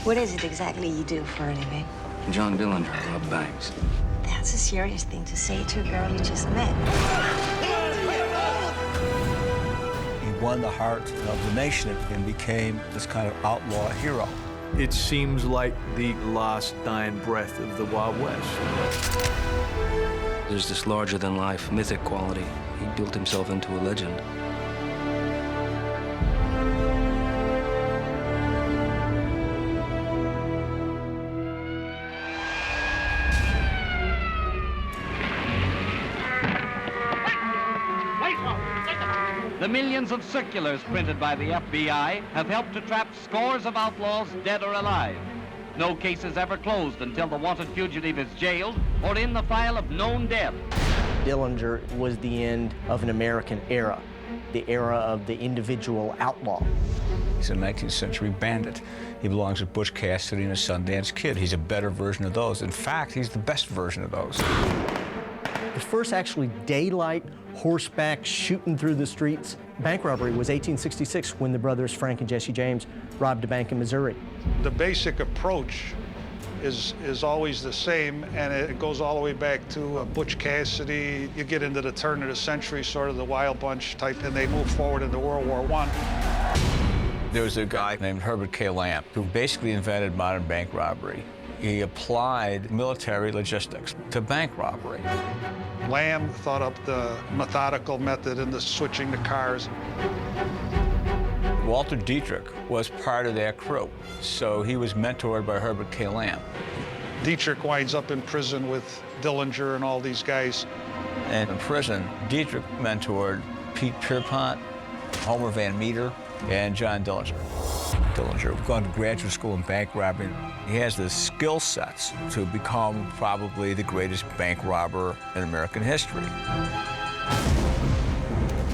What is it exactly you do for a living? John Dillinger, I rob banks. That's a serious thing to say to a girl you just met. He won the heart of the nation and became this kind of outlaw hero. It seems like the last dying breath of the Wild West. There's this larger-than-life mythic quality. He built himself into a legend. The millions of circulars printed by the FBI have helped to trap scores of outlaws, dead or alive. No case is ever closed until the wanted fugitive is jailed or in the file of known death. Dillinger was the end of an American era, the era of the individual outlaw. He's a 19th century bandit. He belongs to Butch Cassidy and a Sundance Kid. He's a better version of those. In fact, he's the best version of those. The first actually daylight horseback shooting through the streets bank robbery was 1866 when the brothers Frank and Jesse James robbed a bank in Missouri. The basic approach is always the same, and it goes all the way back to Butch Cassidy. You get into the turn of the century, sort of the Wild Bunch type, and they move forward into World War I. There was a guy named Herbert K. Lamb who basically invented modern bank robbery. He applied military logistics to bank robbery. Lamb thought up the methodical method in the switching the cars. Walter Dietrich was part of that crew, so he was mentored by Herbert K. Lamb. Dietrich winds up in prison with Dillinger and all these guys. And in prison, Dietrich mentored Pete Pierpont, Homer Van Meter, and John Dillinger. Dillinger had gone to graduate school in bank robbery. He has the skill sets to become probably the greatest bank robber in American history.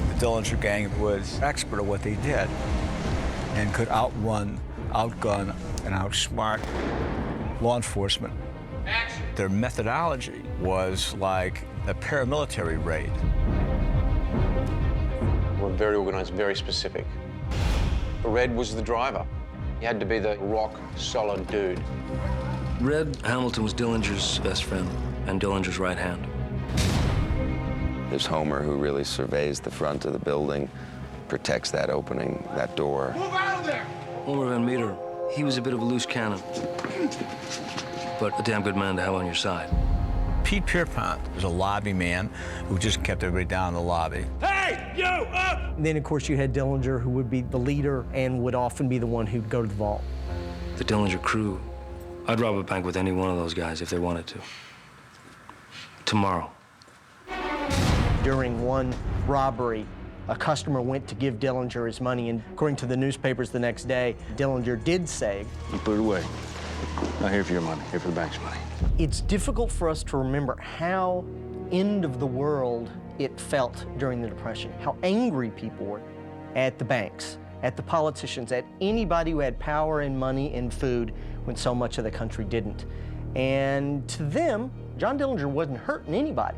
The Dillinger gang was expert at what they did and could outrun, outgun, and outsmart law enforcement. Action. Their methodology was like a paramilitary raid. We're very organized, very specific. Red was the driver. He had to be the rock-solid dude. Red Hamilton was Dillinger's best friend and Dillinger's right hand. There's Homer, who really surveys the front of the building, protects that opening, that door. Move out of there! Homer Van Meter, he was a bit of a loose cannon, but a damn good man to have on your side. Pete Pierpont was a lobby man who just kept everybody down in the lobby. Hey, you, up! And then, of course, you had Dillinger, who would be the leader and would often be the one who'd go to the vault. The Dillinger crew, I'd rob a bank with any one of those guys if they wanted to. Tomorrow. During one robbery, a customer went to give Dillinger his money, and according to the newspapers the next day, Dillinger did say, You put it away. Not here for your money, here for the bank's money. it's difficult for us to remember how end of the world it felt during the Depression, how angry people were at the banks, at the politicians, at anybody who had power and money and food when so much of the country didn't. And to them, John Dillinger wasn't hurting anybody.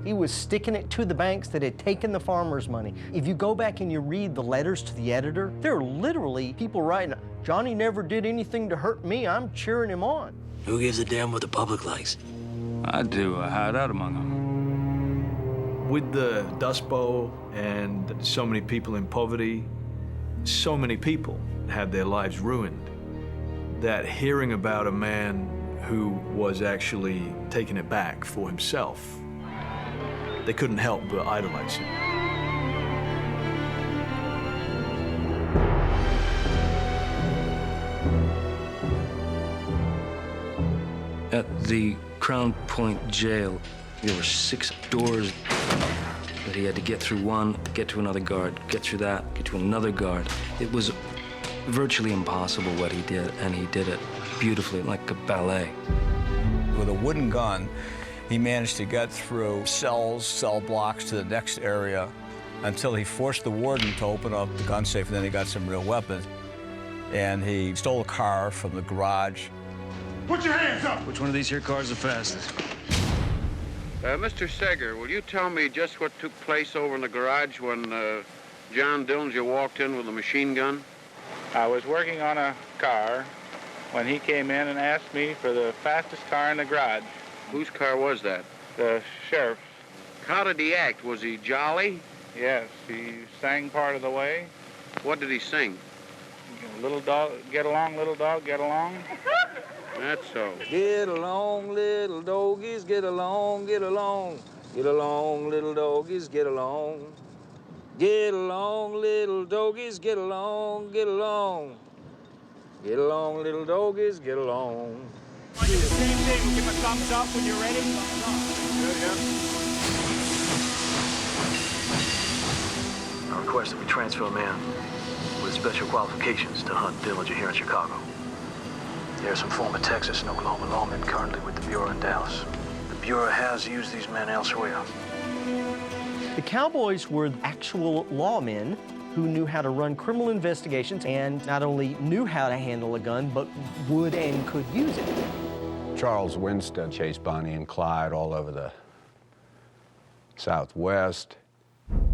He was sticking it to the banks that had taken the farmers' money. If you go back and you read the letters to the editor, there are literally people writing, Johnny never did anything to hurt me, I'm cheering him on. Who gives a damn what the public likes? I do. I hide out among them. With the Dust Bowl and so many people in poverty, so many people had their lives ruined, that hearing about a man who was actually taking it back for himself, they couldn't help but idolize him. At the Crown Point jail, there were 6 doors that he had to get through one, get to another guard, get through that, get to another guard. It was virtually impossible what he did, and he did it beautifully, like a ballet. With a wooden gun, he managed to get through cells, cell blocks to the next area until he forced the warden to open up the gun safe, and then he got some real weapons. And he stole a car from the garage. Put your hands up! Which one of these here cars is the fastest? Mr. Seger, will you tell me just what took place over in the garage when John Dillinger walked in with a machine gun? I was working on a car, when he came in and asked me for the fastest car in the garage. Whose car was that? The sheriff's. How did he act? Was he jolly? Yes, he sang part of the way. What did he sing? Little dog, get along, little dog, get along. That's so. Get along, little doggies, get along, get along. Get along, little doggies, get along. Get along, little doggies, get along, get along. Get along, little doggies, get along. I do the same thing. We'll give a thumbs up when you're ready. I request that we transfer a man with special qualifications to hunt Dillinger here in Chicago. There are some former Texas and Oklahoma lawmen currently with the Bureau in Dallas. The Bureau has used these men elsewhere. The cowboys were actual lawmen who knew how to run criminal investigations and not only knew how to handle a gun, but would and could use it. Charles Winston chased Bonnie and Clyde all over the Southwest.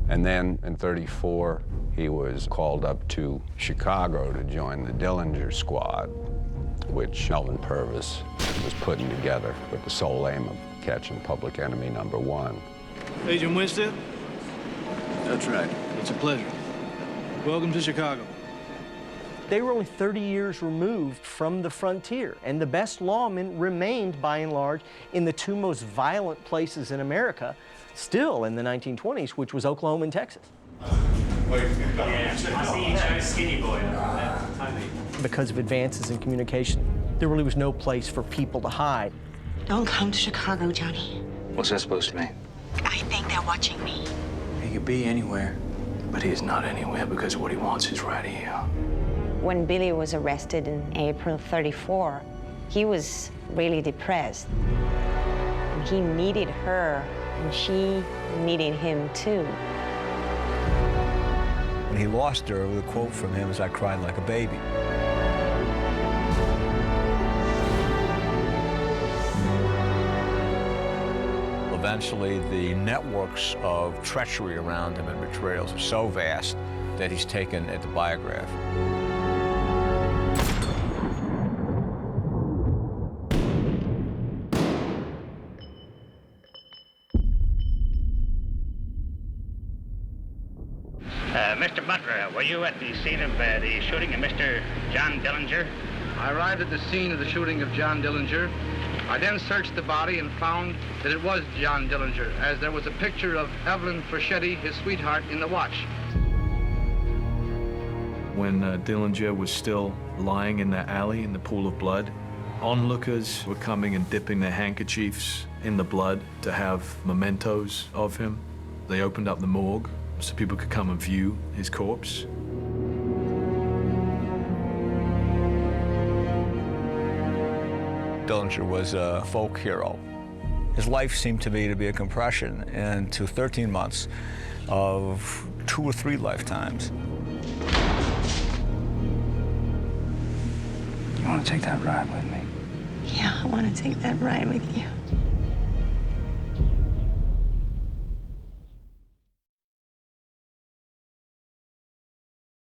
And then in '34, he was called up to Chicago to join the Dillinger squad, which Melvin Purvis was putting together with the sole aim of catching public enemy #1. Agent Winstead? That's right. It's a pleasure. Welcome to Chicago. They were only 30 years removed from the frontier, and the best lawmen remained, by and large, in the two most violent places in America, still in the 1920s, which was Oklahoma and Texas. Because of advances in communication, there really was no place for people to hide. Don't come to Chicago, Johnny. What's that supposed to mean? I think they're watching me. He could be anywhere, but he is not anywhere because what he wants is right here. When Billy was arrested in April '34, he was really depressed. And he needed her, and she needed him too. When he lost her, the quote from him is, "I cried like a baby." Eventually, the networks of treachery around him and betrayals are so vast that he's taken at the biograph. Mr. Butler, were you at the scene of the shooting of Mr. John Dillinger? I arrived at the scene of the shooting of John Dillinger. I then searched the body and found that it was John Dillinger, as there was a picture of Evelyn Freschetti, his sweetheart, in the watch. When Dillinger was still lying in that alley in the pool of blood, onlookers were coming and dipping their handkerchiefs in the blood to have mementos of him. They opened up the morgue so people could come and view his corpse. Dillinger was a folk hero. His life seemed to me to be a compression into 13 months of 2 or 3 lifetimes. You want to take that ride with me? Yeah, I want to take that ride with you.